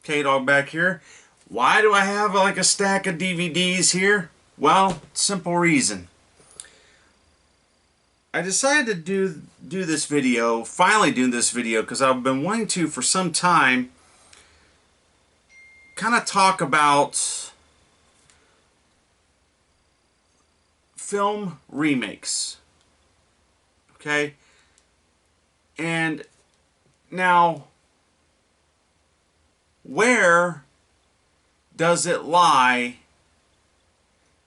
KDOG back here. Why do I have like a stack of DVDs here? Well, simple reason. I decided to do this video, finally do this video, because I've been wanting to for some time kind of talk about film remakes. Okay? And now, where does it lie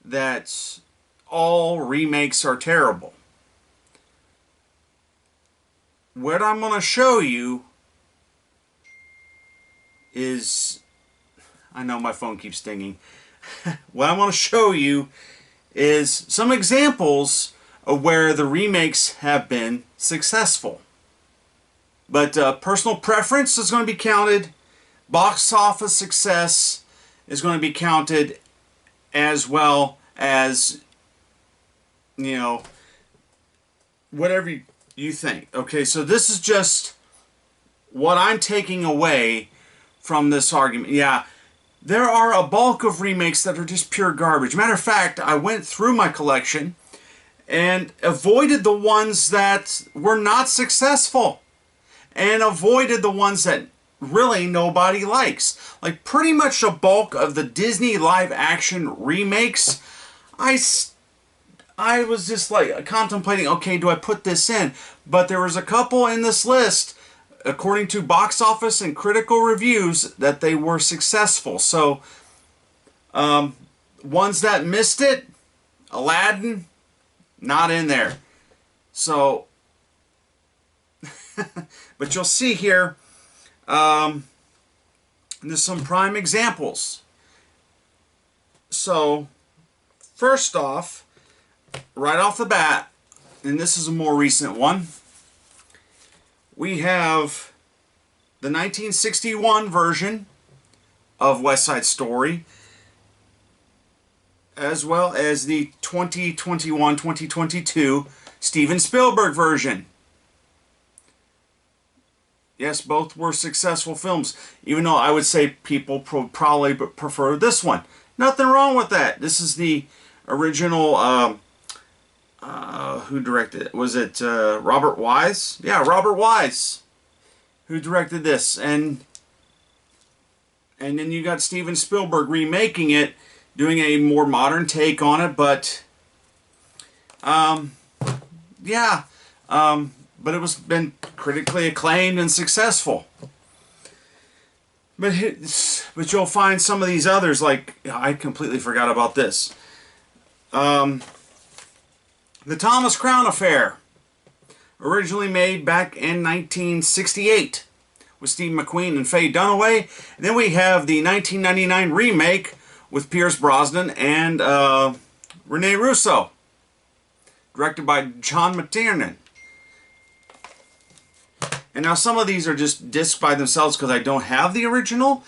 that all remakes are terrible? What I'm going to show you is, I know my phone keeps dinging. What I'm going to show you is some examples of where the remakes have been successful. But personal preference is going to be counted. Box office success is going to be counted, as well as, you know, whatever you think. Okay, so this is just what I'm taking away from this argument. Yeah, there are a bulk of remakes that are just pure garbage. Matter of fact, I went through my collection and avoided the ones that were not successful and avoided the ones that really nobody likes. Like pretty much a bulk of the Disney live action remakes, I was just like contemplating, okay, do I put this in? But there was a couple in this list, according to box office and critical reviews, that they were successful. So, ones that missed it, Aladdin, not in there. So, but you'll see here, there's some prime examples. So, first off, right off the bat, and this is a more recent one, we have the 1961 version of West Side Story, as well as the 2021-2022 Steven Spielberg version. Yes, both were successful films, even though I would say people probably prefer this one. Nothing wrong with that. This is the original. Who directed it? Was it Robert Wise? Yeah, Robert Wise, who directed this, and then you got Steven Spielberg remaking it, doing a more modern take on it. But yeah, but it was been critically acclaimed and successful. But you'll find some of these others, like I completely forgot about this. The Thomas Crown Affair, originally made back in 1968 with Steve McQueen and Faye Dunaway. And then we have the 1999 remake with Pierce Brosnan and Rene Russo, directed by John McTiernan. And now some of these are just discs by themselves because I don't have the original.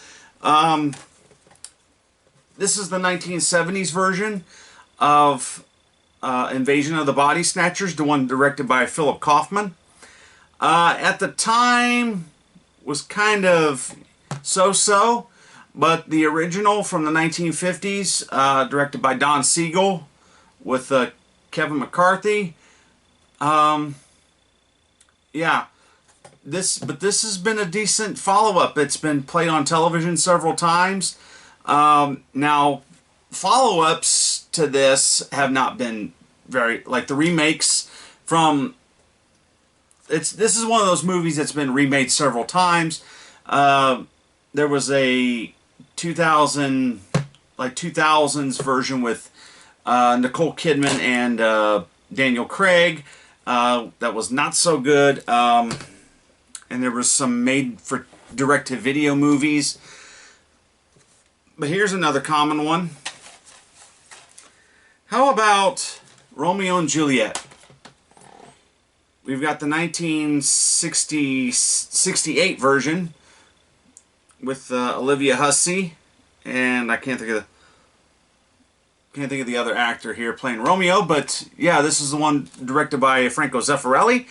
This is the 1970s version of Invasion of the Body Snatchers, the one directed by Philip Kaufman. At the time was kind of so-so, but the original from the 1950s, directed by Don Siegel with Kevin McCarthy. Yeah, this has been a decent follow-up. It's been played on television several times. Now, follow-ups to this have not been very, like the remakes from, this is one of those movies that's been remade several times. There was a 2000s version with Nicole Kidman and Daniel Craig that was not so good, and there was some made for direct-to-video movies. But here's another common one. How about Romeo and Juliet? We've got the 1968 version with Olivia Hussey, and I can't think of can't think of the other actor here playing Romeo, but yeah, this is the one directed by Franco Zeffirelli.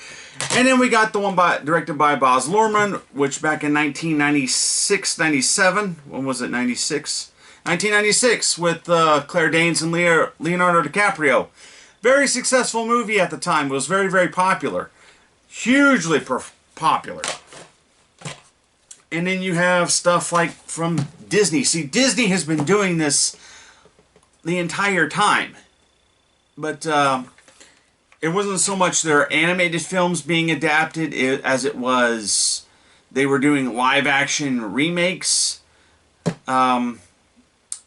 And then we got the one directed by Baz Luhrmann, which back in 1996-97, when was it, 96? 1996, with Claire Danes and Leonardo DiCaprio. Very successful movie at the time. It was very, very popular. Hugely popular. And then you have stuff like from Disney. See, Disney has been doing this the entire time. But it wasn't so much their animated films being adapted as it was they were doing live action remakes.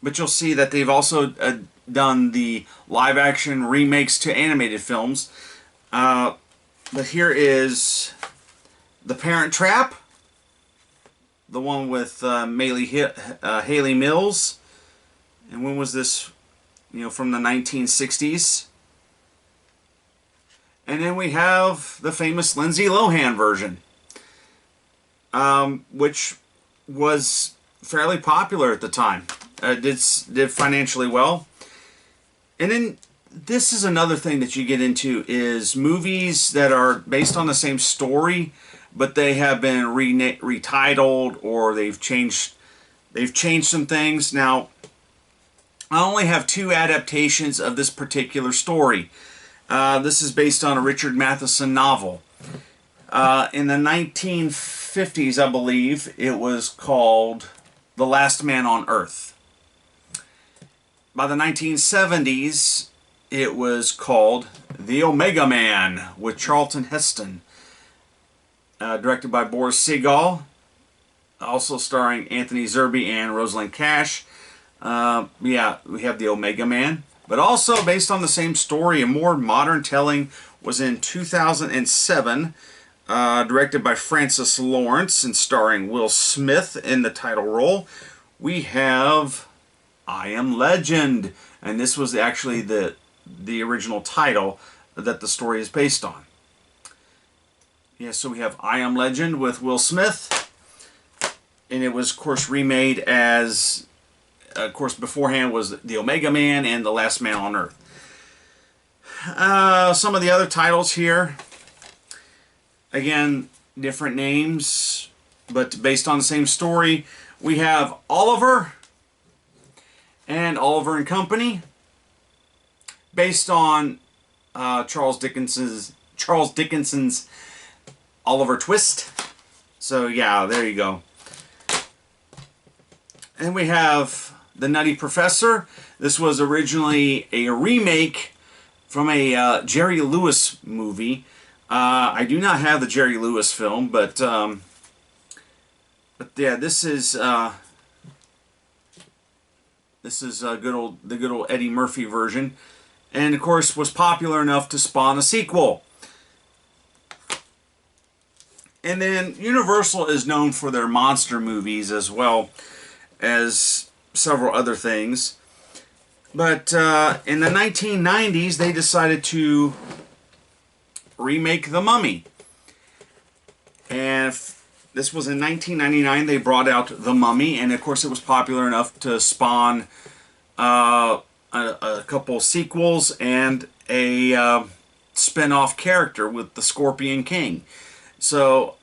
But you'll see that they've also done the live action remakes to animated films. But here is The Parent Trap. The one with Haley Mills. And when was this? You know, from the 1960s. And then we have the famous Lindsay Lohan version, which was fairly popular at the time. Did financially well. And then this is another thing that you get into is movies that are based on the same story, but they have been retitled, or they've changed some things. Now, I only have 2 adaptations of this particular story. This is based on a Richard Matheson novel. In the 1950s, I believe, it was called The Last Man on Earth. By the 1970s, it was called The Omega Man with Charlton Heston. Directed by Boris Segal, also starring Anthony Zerbe and Rosalind Cash. Yeah, we have The Omega Man. But also based on the same story, a more modern telling was in 2007, directed by Francis Lawrence and starring Will Smith in the title role. We have I Am Legend, and this was actually the original title that the story is based on. Yeah, so we have I Am Legend with Will Smith, and it was, of course, remade as, of course, beforehand was The Omega Man and The Last Man on Earth. Some of the other titles here, again, different names, but based on the same story. We have Oliver and Oliver and Company, based on Charles Dickenson's Oliver Twist. So yeah, there you go. And we have The Nutty Professor. This was originally a remake from a Jerry Lewis movie. I do not have the Jerry Lewis film, but yeah, this is the good old Eddie Murphy version, and of course was popular enough to spawn a sequel. And then Universal is known for their monster movies as well as several other things. But in the 1990s, they decided to remake The Mummy. And this was in 1999, they brought out The Mummy, and of course it was popular enough to spawn a couple sequels and a spin-off character with the Scorpion King. So,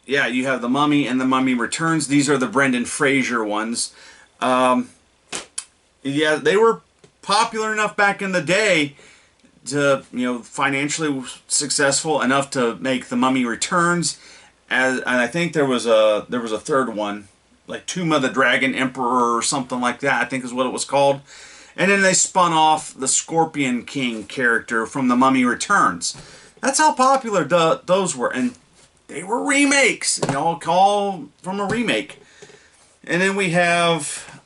yeah, you have The Mummy and The Mummy Returns. These are the Brendan Fraser ones. Yeah, they were popular enough back in the day to, you know, financially successful enough to make The Mummy Returns. And I think there was a third one, like Tomb of the Dragon Emperor or something like that, I think is what it was called. And then they spun off the Scorpion King character from The Mummy Returns. That's how popular those were. And they were remakes, you know, call from a remake. And then we have,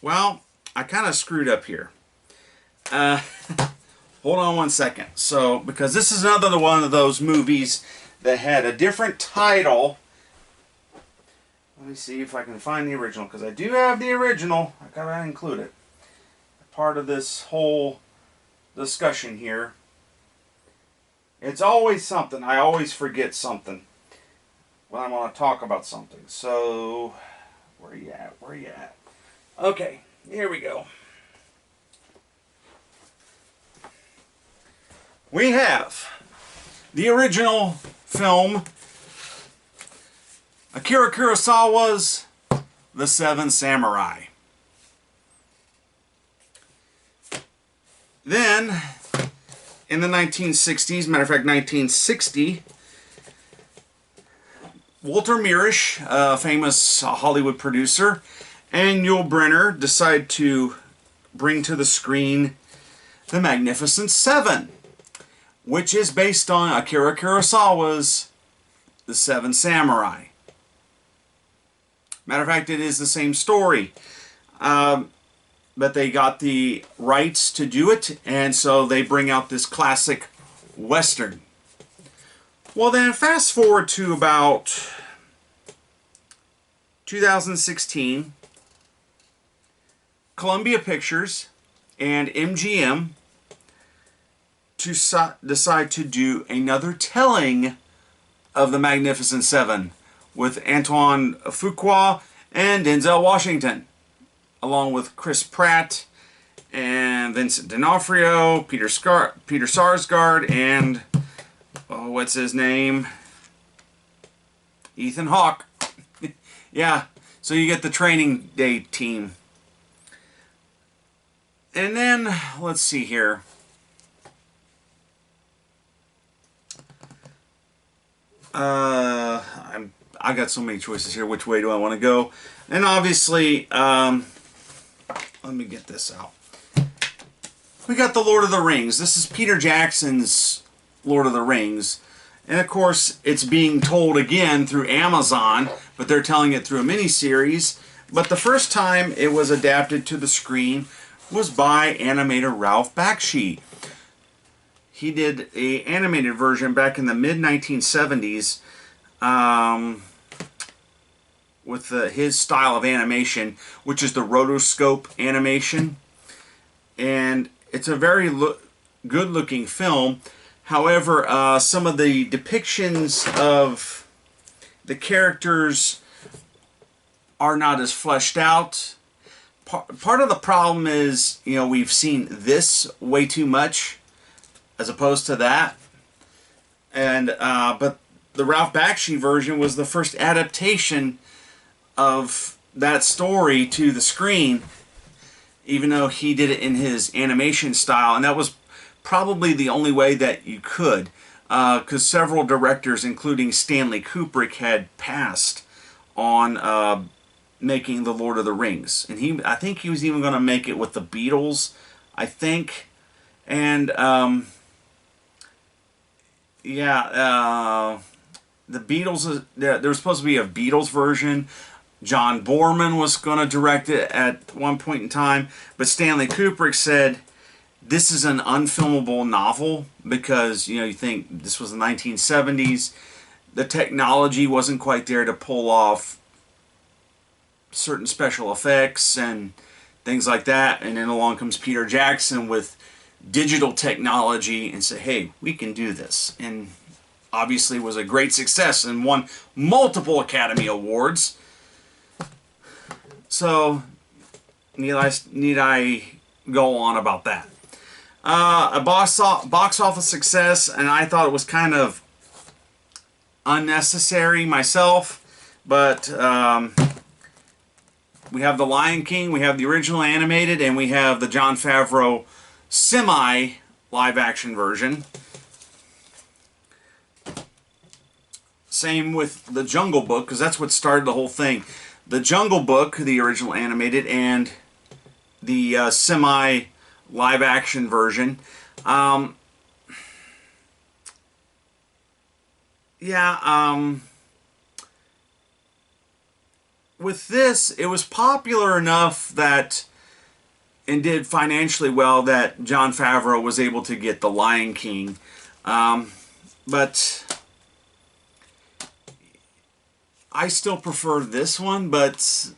well, I kind of screwed up here. Hold on one second. So, because this is another one of those movies that had a different title. Let me see if I can find the original, because I do have the original. I gotta include it. Part of this whole discussion here. It's always something. I always forget something when I want to talk about something. So, Where you at? Where you at? Okay, here we go. We have the original film, Akira Kurosawa's The Seven Samurai. Then, in the 1960s, matter of fact, 1960, Walter Mirisch, a famous Hollywood producer, and Yul Brynner decide to bring to the screen The Magnificent Seven, which is based on Akira Kurosawa's The Seven Samurai. Matter of fact, it is the same story. But they got the rights to do it, and so they bring out this classic Western. Well then, fast forward to about 2016, Columbia Pictures and MGM decide to do another telling of The Magnificent Seven with Antoine Fuqua and Denzel Washington, along with Chris Pratt and Vincent D'Onofrio, Peter Sarsgaard, and what's his name? Ethan Hawke. Yeah, so you get the Training Day team. And then, let's see here. I got so many choices here. Which way do I want to go? And obviously, let me get this out. We got the Lord of the Rings. This is Peter Jackson's Lord of the Rings. And of course, it's being told again through Amazon, but they're telling it through a miniseries. But the first time it was adapted to the screen was by animator Ralph Bakshi. He did an animated version back in the mid-1970s with his style of animation, which is the rotoscope animation. And it's a very good-looking film. However, some of the depictions of the characters are not as fleshed out. Part of the problem is, you know, we've seen this way too much as opposed to that. And but the Ralph Bakshi version was the first adaptation of that story to the screen, even though he did it in his animation style, and that was probably the only way that you could, because several directors, including Stanley Kubrick, had passed on making The Lord of the Rings. And I think he was even going to make it with the Beatles, I think. And yeah, the Beatles, there was supposed to be a Beatles version. John Borman was going to direct it at one point in time, but Stanley Kubrick said, this is an unfilmable novel, because, you know, you think this was the 1970s, the technology wasn't quite there to pull off certain special effects and things like that. And then along comes Peter Jackson with digital technology and said, hey, we can do this. And obviously was a great success and won multiple Academy Awards. So, need I go on about that? A box office success, and I thought it was kind of unnecessary myself, but we have The Lion King, we have the original animated, and we have the Jon Favreau semi-live-action version. Same with The Jungle Book, because that's what started the whole thing. The Jungle Book, the original animated, and the semi-live-action version. With this, it was popular enough that, and did financially well, that Jon Favreau was able to get The Lion King. But I still prefer this one, but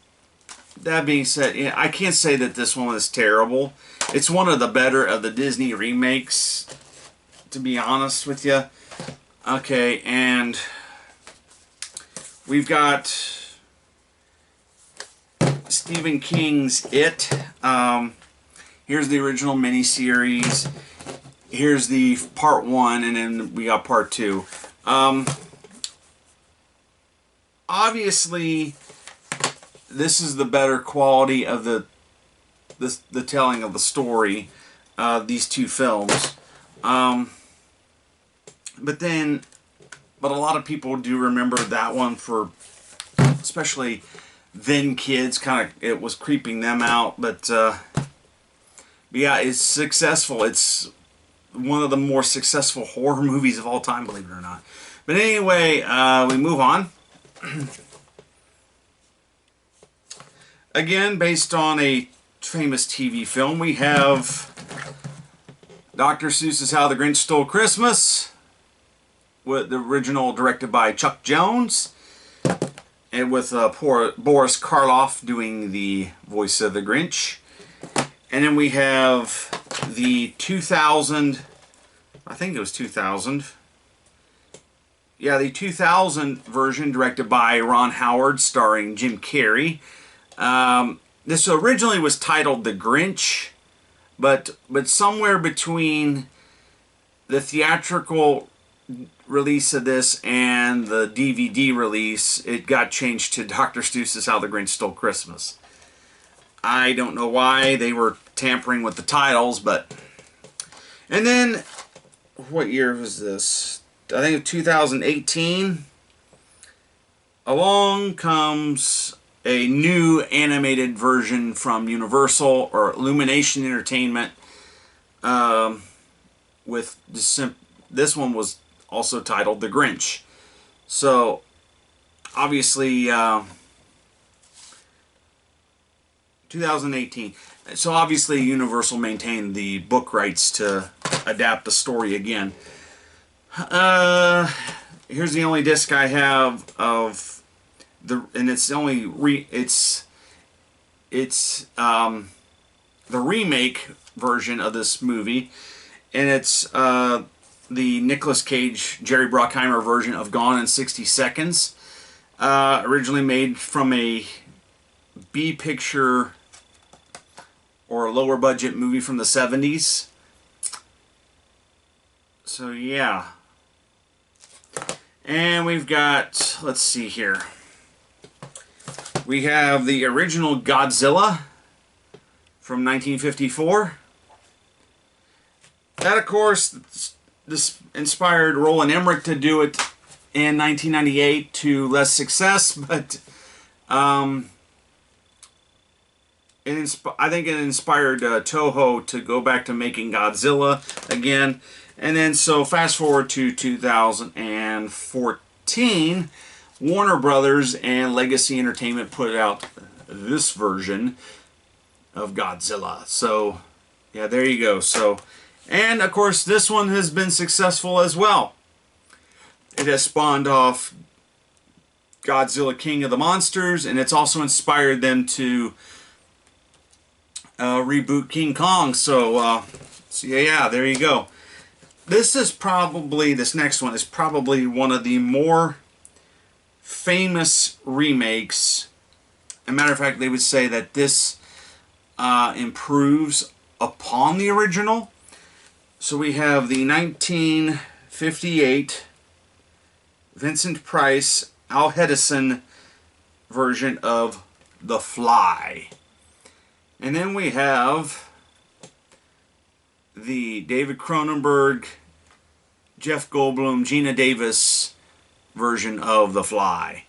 that being said, I can't say that this one is terrible. It's one of the better of the Disney remakes, to be honest with you. Okay, and we've got Stephen King's It. Here's the original miniseries. Here's the part 1, and then we got part 2. Obviously, this is the better quality of the telling of the story. These two films. But a lot of people do remember that one for, especially then kids, kind of, it was creeping them out. But yeah, it's successful. It's one of the more successful horror movies of all time, believe it or not. But anyway, we move on. Again, based on a famous TV film, we have Dr. Seuss's How the Grinch Stole Christmas, with the original directed by Chuck Jones, and with Boris Karloff doing the voice of the Grinch. And then we have the 2000, I think it was 2000. Yeah, the 2000 version directed by Ron Howard, starring Jim Carrey. This originally was titled The Grinch, but somewhere between the theatrical release of this and the DVD release, it got changed to Dr. Seuss's How the Grinch Stole Christmas. I don't know why they were tampering with the titles, but... And then, what year was this? I think 2018. Along comes a new animated version from Universal, or Illumination Entertainment, with this one was also titled The Grinch. So, obviously, 2018. So obviously Universal maintained the book rights to adapt the story again. Here's the only disc I have of and it's the only it's the remake version of this movie, and it's the Nicolas Cage, Jerry Bruckheimer version of Gone in 60 Seconds, originally made from a B picture or a lower budget movie from the 70s. So yeah. And we've got, let's see here. We have the original Godzilla from 1954. That, of course, this inspired Roland Emmerich to do it in 1998 to less success, but I think it inspired Toho to go back to making Godzilla again. And then, so fast forward to 2014, Warner Brothers and Legacy Entertainment put out this version of Godzilla. So, yeah, there you go. So, and of course, this one has been successful as well. It has spawned off Godzilla King of the Monsters, and it's also inspired them to reboot King Kong. So yeah, there you go. This next one is probably one of the more famous remakes. As a matter of fact, they would say that this improves upon the original. So we have the 1958 Vincent Price, Al Hedison version of The Fly. And then we have the David Cronenberg, Jeff Goldblum, Gina Davis version of The Fly.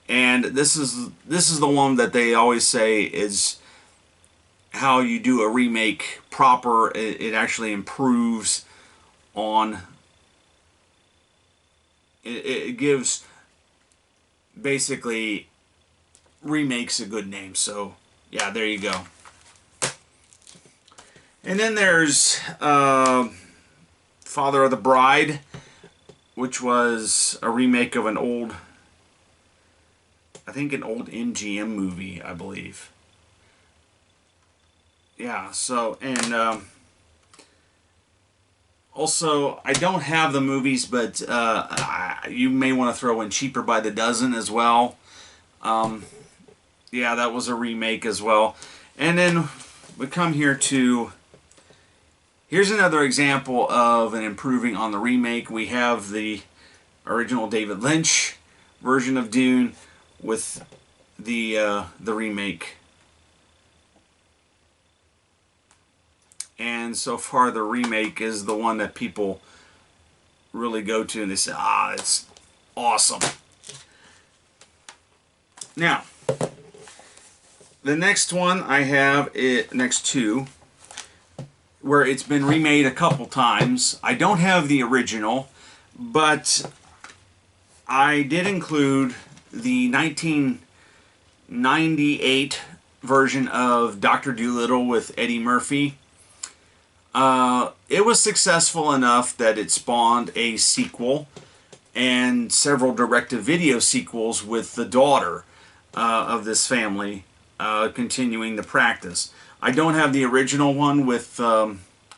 And this is the one that they always say is how you do a remake proper. It actually improves on... It gives, basically, remakes a good name. So, yeah, there you go. And then there's Father of the Bride, which was a remake of an old, I think an old MGM movie, I believe. Yeah, so, and also, I don't have the movies, but you may want to throw in Cheaper by the Dozen as well. Yeah, that was a remake as well. And then we come here to, here's another example of an improving on the remake. We have the original David Lynch version of Dune with the remake. And so far the remake is the one that people really go to and they say, ah, it's awesome. Now, the next one I have, next two, where it's been remade a couple times. I don't have the original, but I did include the 1998 version of Dr. Dolittle with Eddie Murphy. It was successful enough that it spawned a sequel and several direct-to-video sequels with the daughter of this family continuing the practice. I don't have the original one with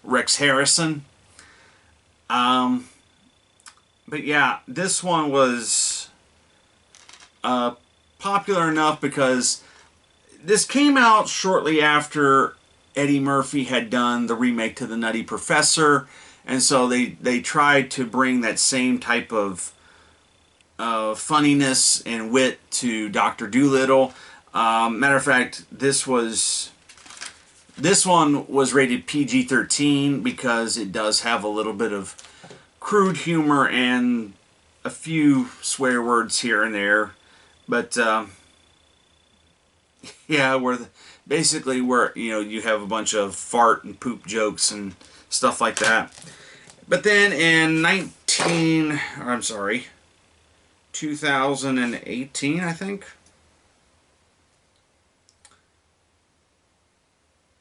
Rex Harrison. But yeah, this one was popular enough because this came out shortly after Eddie Murphy had done the remake to The Nutty Professor, and so they tried to bring that same type of funniness and wit to Dr. Dolittle. Matter of fact, this one was rated PG-13 because it does have a little bit of crude humor and a few swear words here and there, but yeah, basically where you have a bunch of fart and poop jokes and stuff like that. But then in 2018, I think.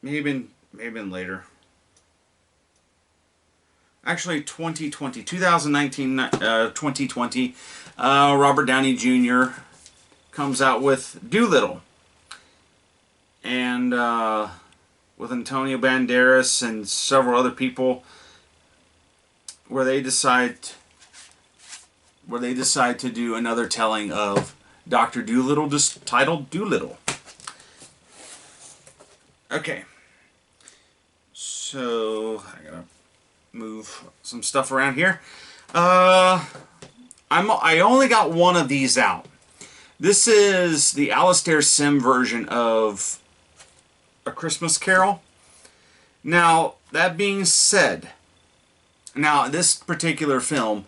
Maybe been later. Actually, 2020, Robert Downey Jr. comes out with Doolittle. And with Antonio Banderas and several other people, where they decide to do another telling of Dr. Dolittle, just titled Doolittle. Okay, so I gotta move some stuff around here. I only got one of these out. This is the Alastair Sim version of A Christmas Carol. Now, that being said, now this particular film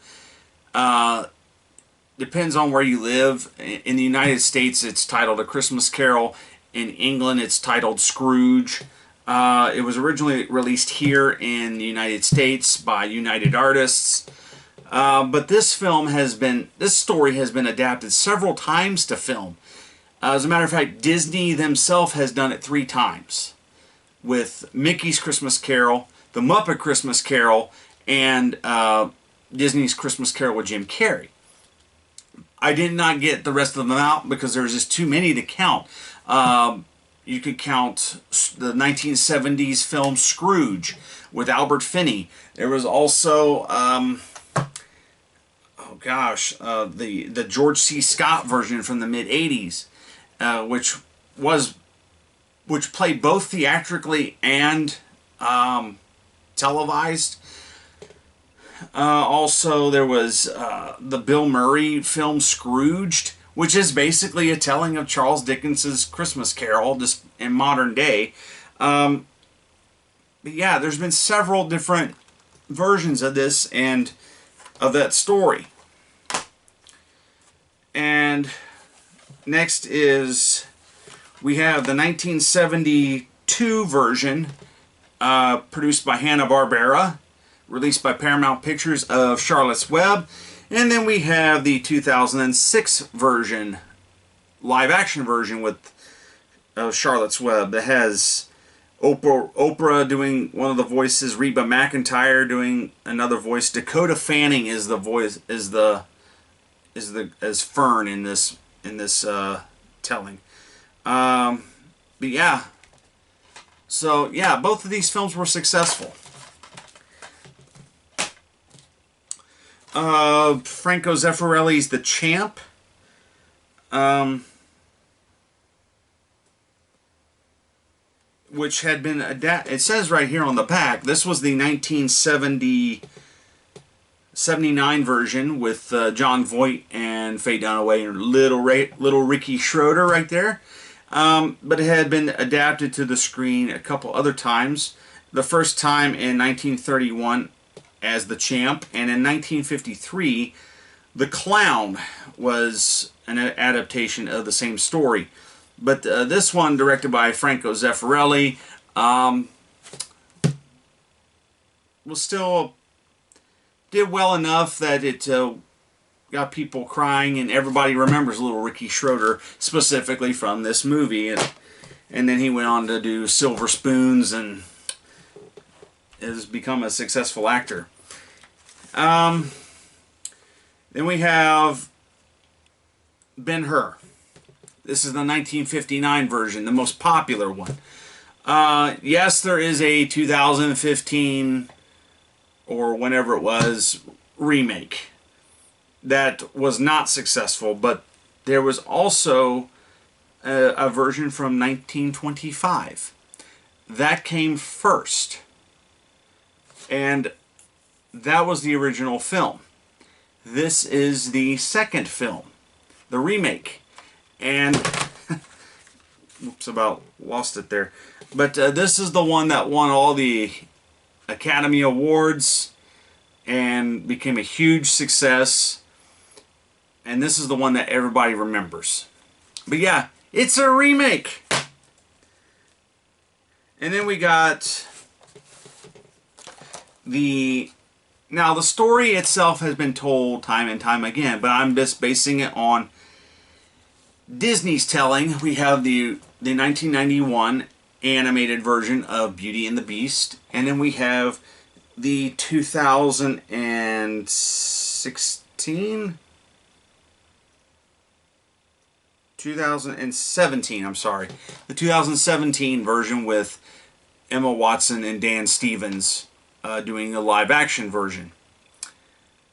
depends on where you live. In the United States, it's titled A Christmas Carol. In England, it's titled Scrooge. It was originally released here in the United States by United Artists. But this story has been adapted several times to film. As a matter of fact, Disney themselves has done it 3 times. With Mickey's Christmas Carol, The Muppet Christmas Carol, and Disney's Christmas Carol with Jim Carrey. I did not get the rest of them out because there's just too many to count. You could count the 1970s film Scrooge with Albert Finney. There was also, the George C. Scott version from the mid-80s, which played both theatrically and televised. Also, there was the Bill Murray film Scrooged, which is basically a telling of Charles Dickens's Christmas Carol, just in modern day. But yeah, there's been several different versions of this and of that story. And next is, we have the 1972 version, produced by Hanna-Barbera, released by Paramount Pictures, of Charlotte's Web. And then we have the 2006 version, live-action version with Charlotte's Web, that has Oprah doing one of the voices, Reba McEntire doing another voice. Dakota Fanning is the voice, as Fern in this telling. But yeah, so yeah, both of these films were successful. Franco Zeffirelli's The Champ. which had been adapted. It says right here on the back, this was the 1979 version with John Voight and Faye Dunaway and little Ricky Schroeder right there. But it had been adapted to the screen a couple other times. The first time in 1931 as The Champ, and in 1953 The Clown was an adaptation of the same story. But this one, directed by Franco Zeffirelli, was still did well enough that it got people crying, and everybody remembers little Ricky Schroeder specifically from this movie. And then he went on to do Silver Spoons and has become a successful actor. Then we have Ben-Hur. This is the 1959 version, the most popular one. Yes, there is a 2015 or whenever it was remake that was not successful, but there was also a version from 1925 that came first, and that was the original film. This is the second film, the remake, and oops, about lost it there, but this is the one that won all the Academy Awards and became a huge success, and this is the one that everybody remembers. But yeah, it's a remake. And then we got the story itself has been told time and time again, but I'm just basing it on Disney's telling. We have the 1991 animated version of Beauty and the Beast, and then we have the 2017, I'm sorry, the 2017 version with Emma Watson and Dan Stevens doing the live action version.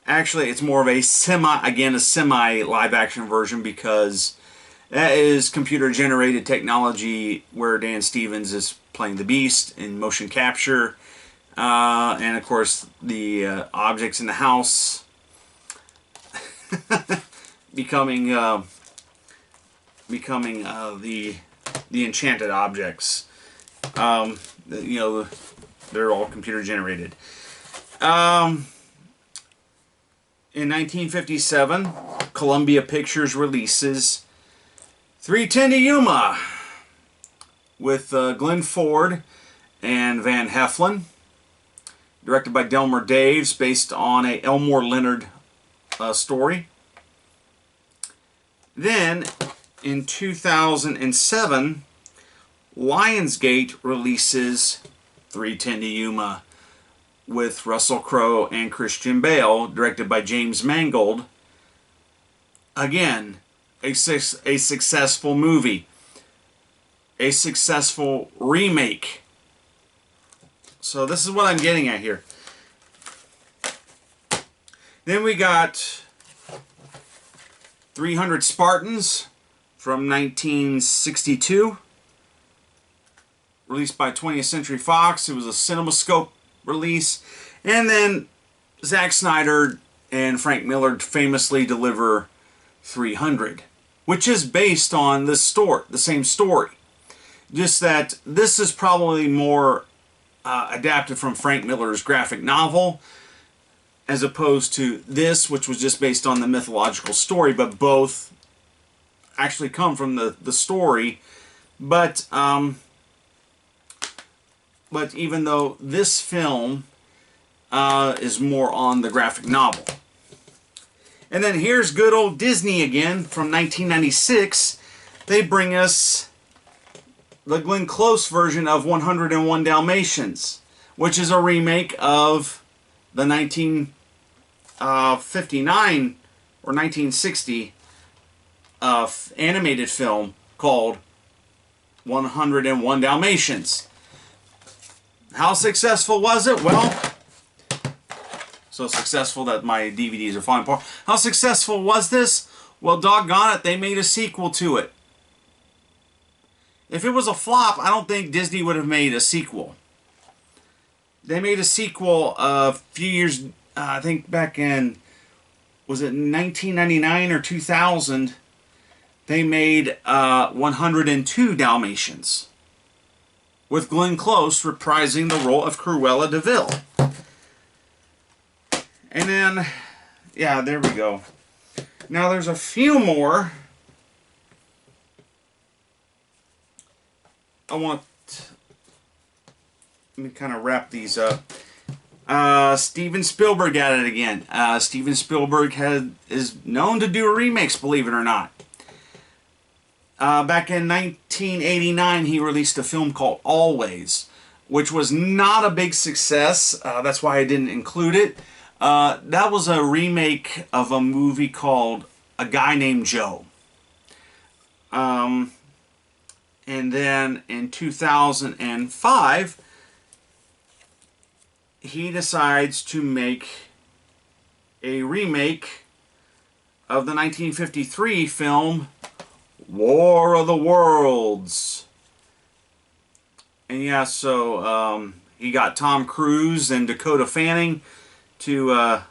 Actually, it's more of a semi live action version, because that is computer generated technology where Dan Stevens is playing the Beast in motion capture, and of course the objects in the house becoming the enchanted objects. They're all computer generated. In 1957, Columbia Pictures releases 3:10 to Yuma with Glenn Ford and Van Heflin, directed by Delmer Daves, based on a Elmore Leonard story. Then, in 2007, Lionsgate releases 3:10 to Yuma with Russell Crowe and Christian Bale, directed by James Mangold. Again, a successful movie, a successful remake. So this is what I'm getting at here. Then we got 300 Spartans from 1962, released by 20th Century Fox. It was a CinemaScope release. And then Zack Snyder and Frank Miller famously deliver 300, which is based on the same story. Just that this is probably more adapted from Frank Miller's graphic novel, as opposed to this, which was just based on the mythological story, but both actually come from the story. But even though this film is more on the graphic novel. And then here's good old Disney again from 1996. They bring us the Glenn Close version of 101 Dalmatians, which is a remake of the 1959 or 1960 animated film called 101 Dalmatians. How successful was it? Well, so successful that my DVDs are falling apart. How successful was this? Well, doggone it, they made a sequel to it. If it was a flop, I don't think Disney would have made a sequel. They made a sequel a few years, I think back in, was it 1999 or 2000? They made 102 Dalmatians, with Glenn Close reprising the role of Cruella de Vil. And then, yeah, there we go. Now there's a few more. Let me kind of wrap these up. Steven Spielberg at it again. Steven Spielberg is known to do remakes, believe it or not. Back in 1989, he released a film called Always, which was not a big success. That's why I didn't include it. That was a remake of a movie called A Guy Named Joe. And then in 2005, he decides to make a remake of the 1953 film War of the Worlds. And yeah, so he got Tom Cruise and Dakota Fanning to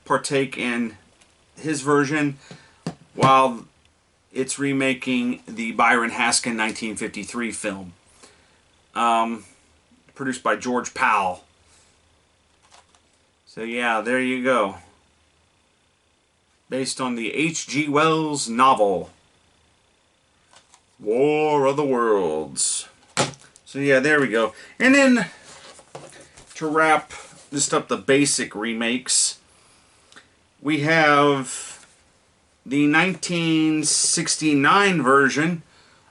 partake in his version, while it's remaking the Byron Haskin 1953 film, produced by George Powell. So yeah, there you go. Based on the H.G. Wells novel, War of the Worlds. So yeah, there we go. And then, to wrap just up the basic remakes, we have the 1969 version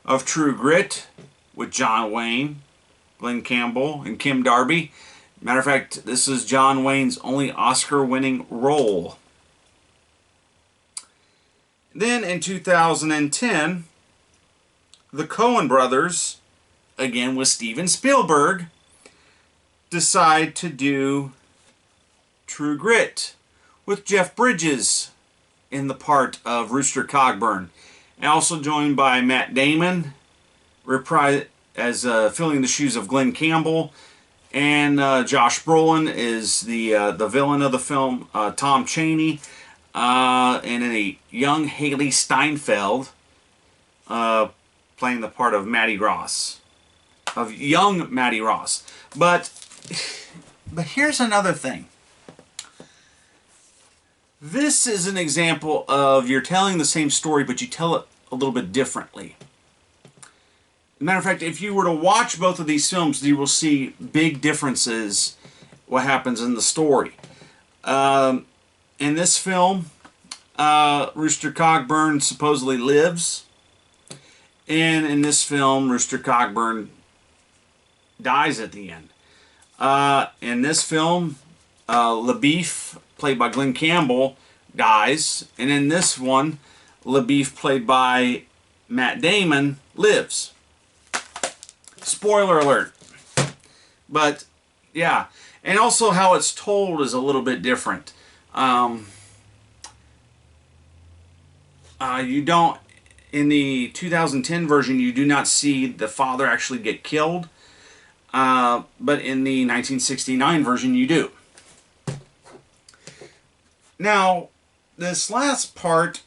of True Grit with John Wayne, Glenn Campbell, and Kim Darby. Matter of fact, this is John Wayne's only Oscar-winning role. Then in 2010, the Coen brothers, again with Steven Spielberg, decide to do True Grit with Jeff Bridges in the part of Rooster Cogburn, and also joined by Matt Damon as filling the shoes of Glenn Campbell, and Josh Brolin is the villain of the film, Tom Chaney, and a young Haley Steinfeld playing the part of Maddie Ross, of young Maddie Ross. But here's another thing. This is an example of you're telling the same story, but you tell it a little bit differently. Matter of fact, if you were to watch both of these films, you will see big differences what happens in the story. In this film, Rooster Cogburn supposedly lives. And in this film, Rooster Cogburn dies at the end. In this film, LaBeef, played by Glenn Campbell, dies. And in this one, LaBeef, played by Matt Damon, lives. Spoiler alert. But, yeah. And also how it's told is a little bit different. You don't, in the 2010 version, you do not see the father actually get killed. But in the 1969 version, you do. Now, this last part,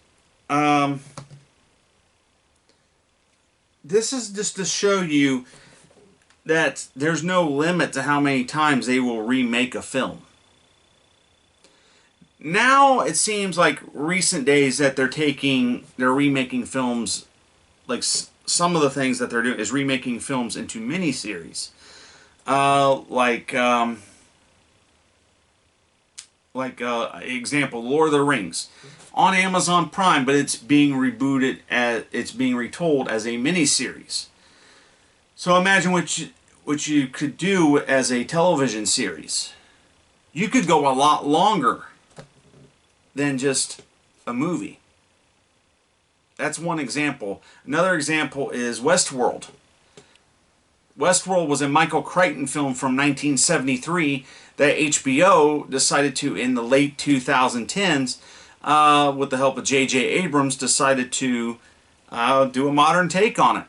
this is just to show you that there's no limit to how many times they will remake a film. Now it seems like recent days that they're remaking films, like some of the things that they're doing is remaking films into miniseries. Example, Lord of the Rings on Amazon Prime, but it's being rebooted it's being retold as a miniseries. So imagine what you could do as a television series. You could go a lot longer than just a movie. That's one example. Another example is Westworld. Westworld was a Michael Crichton film from 1973 that HBO decided to, in the late 2010s, with the help of J.J. Abrams, decided to do a modern take on it.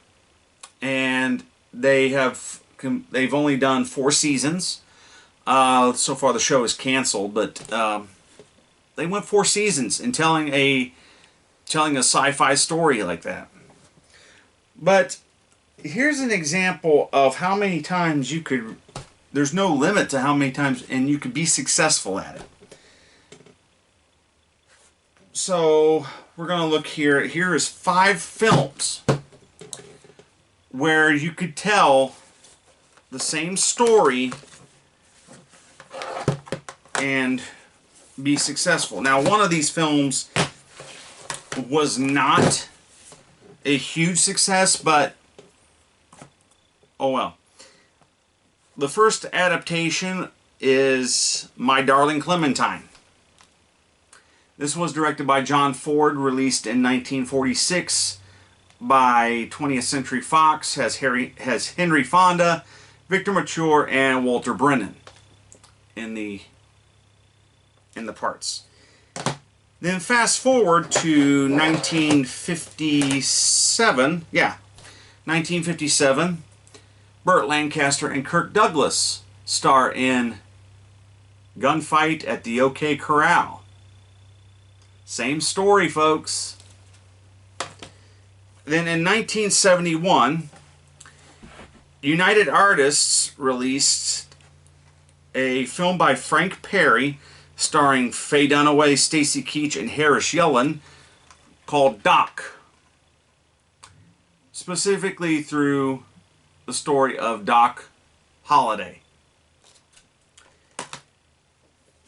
and they've only done 4 seasons. So far, the show is canceled, but they went 4 seasons in telling a sci-fi story like that. But here's an example of how many times you could. There's no limit to how many times, and you could be successful at it. So we're going to look here. Here is 5 films where you could tell the same story and be successful. Now, one of these films was not a huge success, but oh well. The first adaptation is My Darling Clementine. This was directed by John Ford, released in 1946 by 20th Century Fox, has Henry Fonda, Victor Mature, and Walter Brennan in the parts. Then fast forward to 1957. Yeah, 1957. Burt Lancaster and Kirk Douglas star in Gunfight at the OK Corral. Same story, folks. Then in 1971, United Artists released a film by Frank Perry starring Faye Dunaway, Stacy Keach, and Harris Yellen called Doc. Specifically through the story of Doc Holliday.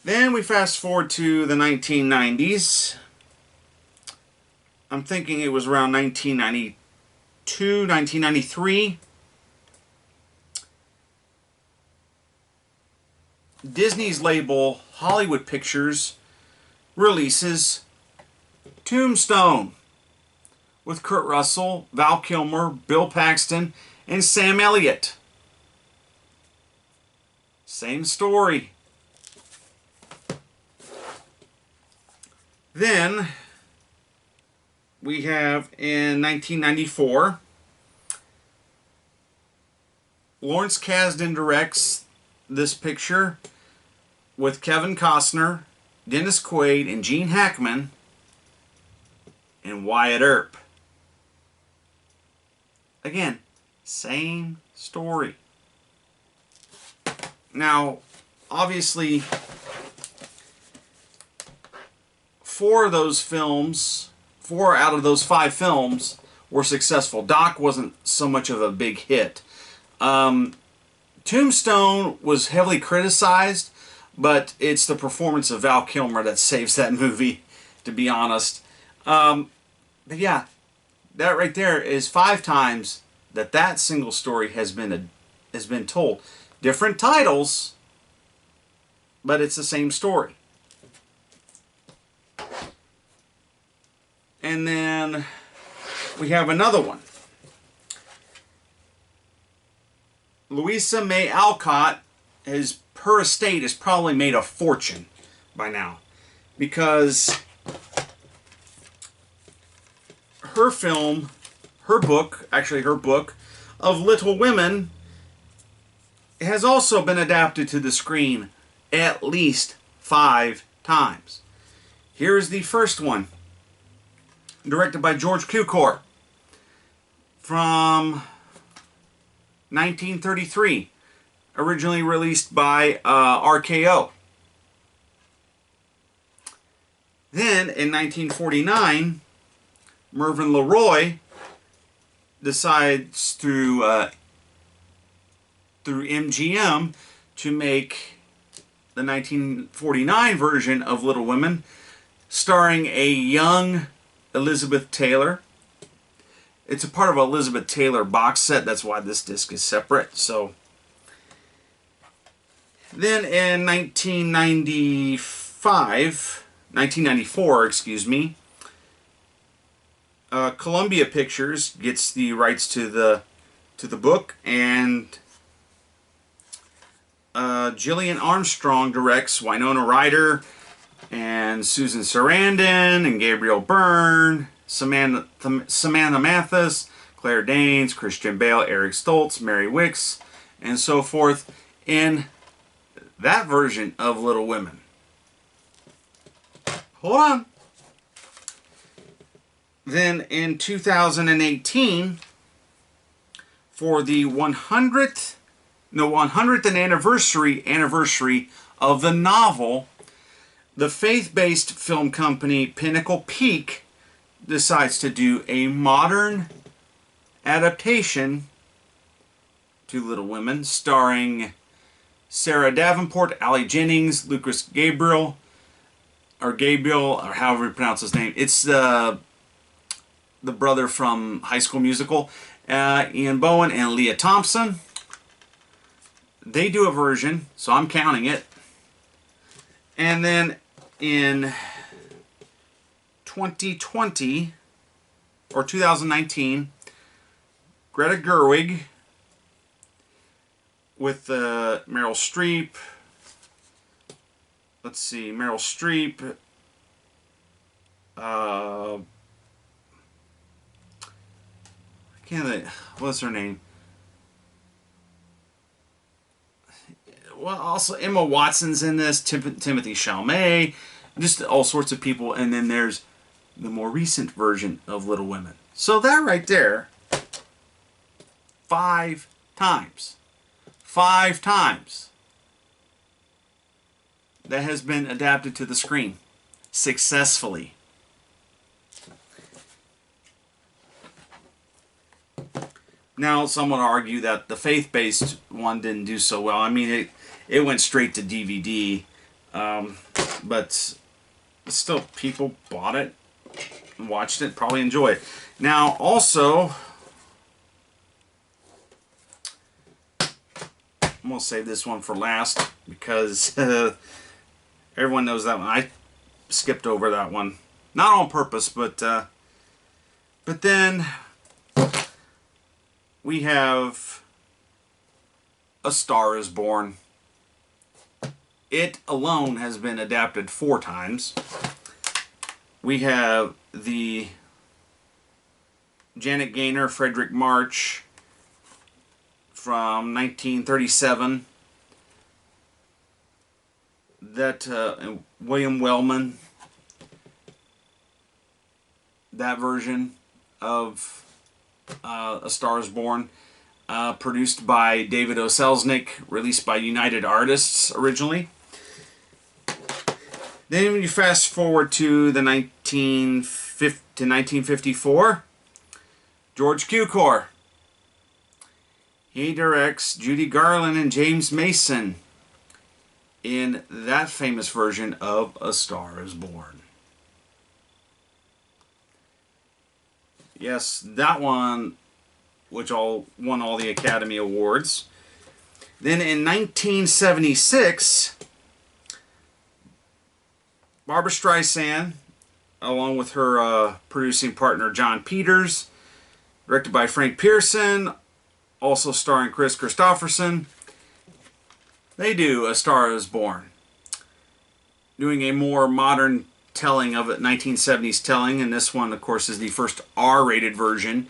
Then we fast forward to the 1990s. I'm thinking it was around 1992, 1993. Disney's label, Hollywood Pictures, releases Tombstone with Kurt Russell, Val Kilmer, Bill Paxton, and Sam Elliott. Same story. Then we have in 1994, Lawrence Kasdan directs this picture with Kevin Costner, Dennis Quaid, and Gene Hackman, and Wyatt Earp. Again, same story. Now, obviously, 4 out of those 5 films were successful. Doc wasn't so much of a big hit. Tombstone was heavily criticized, but it's the performance of Val Kilmer that saves that movie, to be honest. But yeah, that right there is 5 times that single story has been told. Different titles, but it's the same story. And then we have another one. Louisa May Alcott, her estate has probably made a fortune by now, because her book of Little Women has also been adapted to the screen at least 5 times. Here is the first one, directed by George Cukor, from 1933, originally released by RKO. Then, in 1949, Mervyn LeRoy decides through MGM to make the 1949 version of Little Women, starring a young Elizabeth Taylor. It's a part of an Elizabeth Taylor box set, that's why this disc is separate. So then in 1994, excuse me, Columbia Pictures gets the rights to the book, and Gillian Armstrong directs Winona Ryder and Susan Sarandon and Gabriel Byrne, Samantha Mathis, Claire Danes, Christian Bale, Eric Stoltz, Mary Wicks, and so forth in that version of Little Women. Hold on. Then in 2018, for the 100th anniversary of the novel, the faith-based film company Pinnacle Peak decides to do a modern adaptation to Little Women, starring Sarah Davenport, Allie Jennings, Lucas Gabriel, or however you pronounce his name. It's the brother from High School Musical, Ian Bohen and Leah Thompson. They do a version, so I'm counting it. And then in 2020 or 2019, Greta Gerwig with Meryl Streep. Let's see, Meryl Streep. What's her name? Well, also Emma Watson's in this, Timothy Chalamet, just all sorts of people. And then there's the more recent version of Little Women. So that right there, 5 times. 5 times. That has been adapted to the screen successfully. Now, some would argue that the faith-based one didn't do so well. I mean, it went straight to DVD, but still, people bought it and watched it, probably enjoy it. Now, also, I'm going to save this one for last because everyone knows that one. I skipped over that one. Not on purpose, but then we have A Star is Born. It alone has been adapted 4 times. We have the Janet Gaynor, Frederick March from 1937. That William Wellman. That version of A Star is Born, produced by David O. Selznick, released by United Artists originally. Then when you fast forward to the 1954, George Cukor. He directs Judy Garland and James Mason in that famous version of A Star is Born. Yes, that one, which won all the Academy Awards. Then in 1976, Barbra Streisand, along with her producing partner John Peters, directed by Frank Pearson, also starring Chris Christopherson, they do A Star is Born, doing a more modern telling of it, 1970s telling, and this one, of course, is the first R-rated version.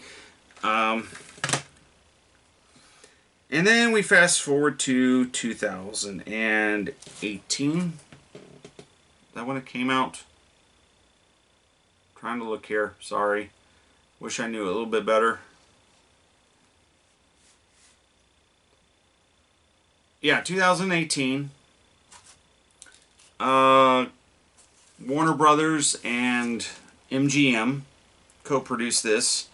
And then we fast forward to 2018. That when it came out? Trying to look here. Sorry. Wish I knew a little bit better. Yeah, 2018. Warner Brothers and MGM co-produced this.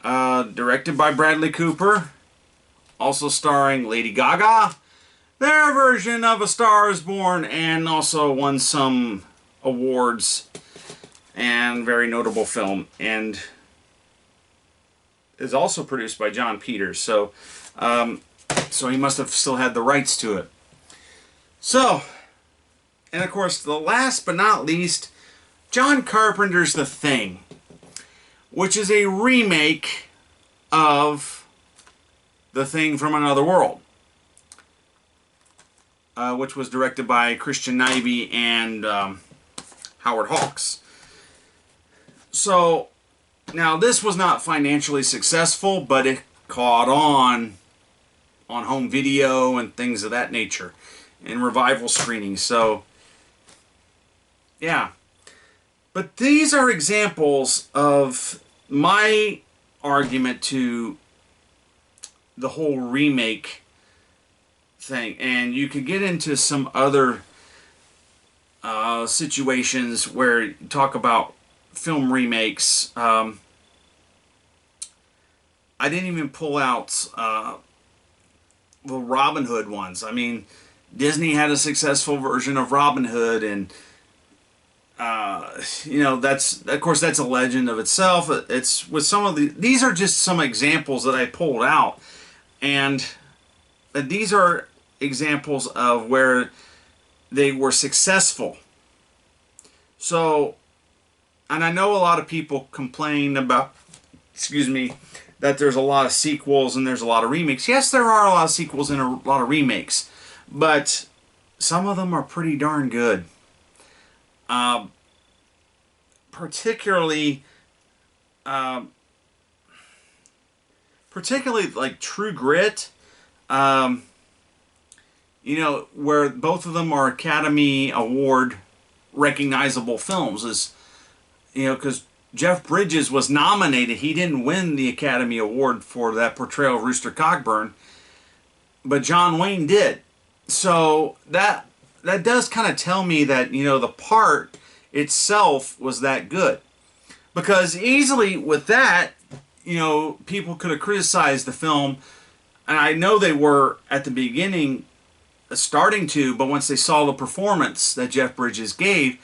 Directed by Bradley Cooper. Also starring Lady Gaga. Their version of A Star is Born, and also won some awards. And very notable film. And is also produced by John Peters. So he must have still had the rights to it. So, and of course, the last but not least, John Carpenter's The Thing, which is a remake of The Thing from Another World, which was directed by Christian Nyby and Howard Hawks. So, Now, this was not financially successful, but it caught on home video and things of that nature, and revival screenings. So, yeah. But these are examples of my argument to the whole remake thing. And you could get into some other situations where you talk about film remakes. I didn't even pull out the Robin Hood ones. I mean, Disney had a successful version of Robin Hood, and that's, of course, that's a legend of itself. It's with some of these are just some examples that I pulled out, and these are examples of where they were successful. So, and I know a lot of people complain about, that there's a lot of sequels and there's a lot of remakes. Yes, there are a lot of sequels and a lot of remakes, but some of them are pretty darn good. Particularly like True Grit, where both of them are Academy Award recognizable films, is, because Jeff Bridges was nominated. He didn't win the Academy Award for that portrayal of Rooster Cogburn, but John Wayne did. So that does kind of tell me that, the part itself was that good. Because easily with that, people could have criticized the film, and I know they were at the beginning starting to, but once they saw the performance that Jeff Bridges gave,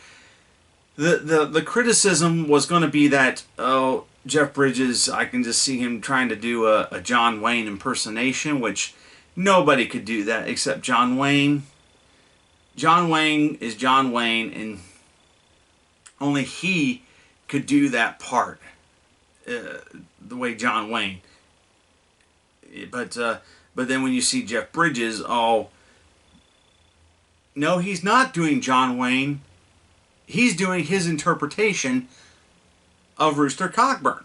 the criticism was going to be that, oh, Jeff Bridges, I can just see him trying to do a John Wayne impersonation, which nobody could do that except John Wayne. John Wayne is John Wayne, and only he could do that part the way John Wayne. But then when you see Jeff Bridges, oh, no, he's not doing John Wayne. He's doing his interpretation of Rooster Cogburn.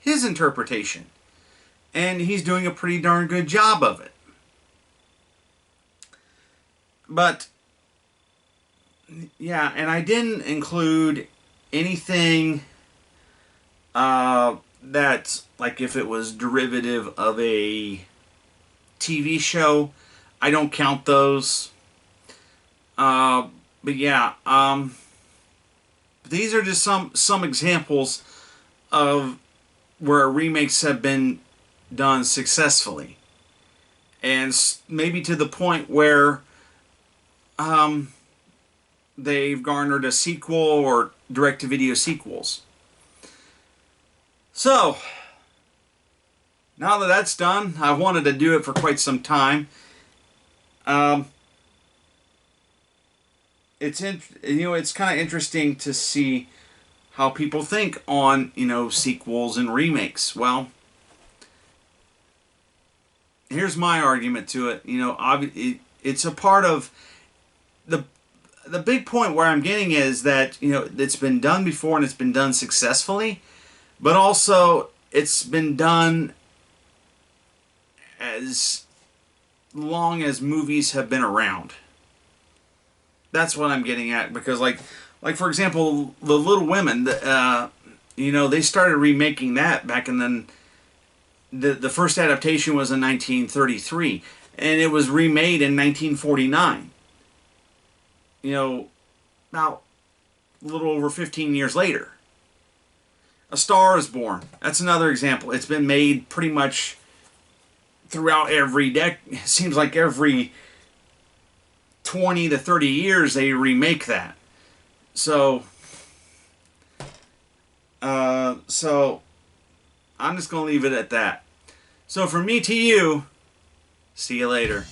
His interpretation. And he's doing a pretty darn good job of it. But, yeah, and I didn't include anything that, like, if it was derivative of a TV show, I don't count those. But yeah, these are just some examples of where remakes have been done successfully, and maybe to the point where they've garnered a sequel or direct-to-video sequels. So, now that that's done, I wanted to do it for quite some time. It's kind of interesting to see how people think on, sequels and remakes. Well, here's my argument to it. It's a part of the big point where I'm getting is that, it's been done before and it's been done successfully, but also it's been done as long as movies have been around. That's what I'm getting at, because like for example, The Little Women, they started remaking that back in the first adaptation was in 1933, and it was remade in 1949. About a little over 15 years later. A Star is Born. That's another example. It's been made pretty much throughout every decade. It seems like every 20 to 30 years they remake that. So I'm just going to leave it at that. So from me to you, see you later.